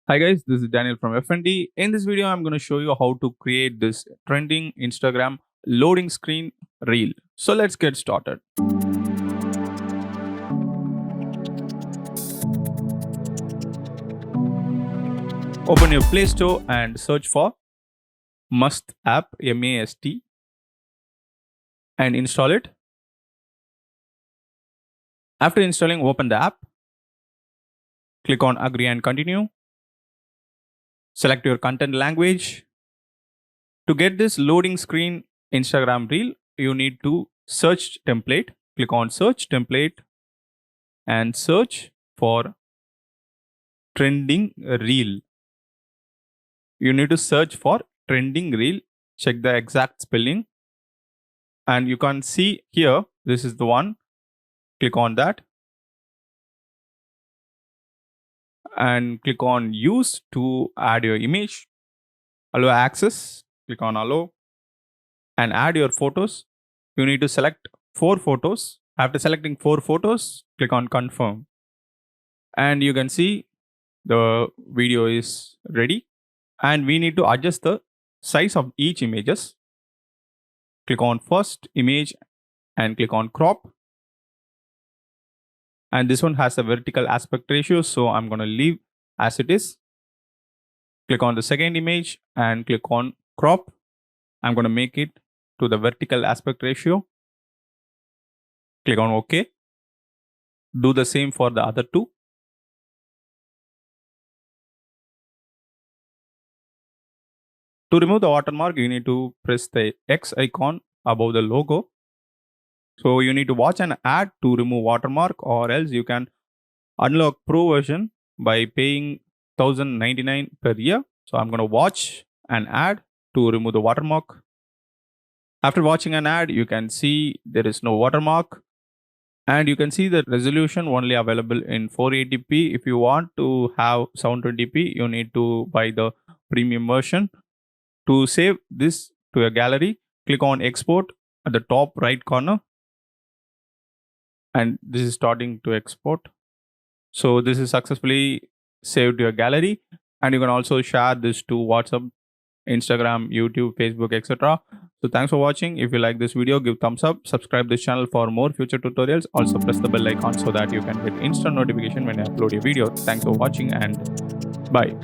Hi guys, this is Daniel from FND. In this video, I'm going to show you how to create this trending Instagram loading screen reel. So let's get started. Open your Play Store and search for Mast app, M-A-S-T, and install it. After installing, open the app. Click on Agree and Continue. Select your content language. To get this loading screen Instagram reel, you need to search template. Click on Search Template and search for trending reel. You need to search for trending reel. Check the exact spelling. And you can see here, this is the one. Click on that. And click on Use to add your image. Allow access. Click on Allow. And add your photos. You need to select 4 photos. After selecting 4 photos, click on Confirm. And you can see the video is ready. And we need to adjust the size of each images. Click on first image and click on crop. And this one has a vertical aspect ratio, so I'm going to leave as it is. Click on the second image and click on crop. I'm going to make it to the vertical aspect ratio. Click on OK. Do the same for the other two. To remove the watermark, you need to press the X icon above the logo. So you need to watch an ad to remove watermark, or else you can unlock Pro version by paying $1,099 per year. So I'm going to watch an ad to remove the watermark. After watching an ad, you can see there is no watermark. And you can see the resolution only available in 480p. If you want to have 720p, you need to buy the premium version. To save this to your gallery, click on Export at the top right corner. And this is starting to export. So this is successfully saved to your gallery. And you can also share this to WhatsApp, Instagram, YouTube, Facebook, etc. So thanks for watching. If you like this video, give thumbs up, subscribe this channel for more future tutorials. Also press the bell icon so that you can get instant notification when I upload a video. Thanks for watching and bye.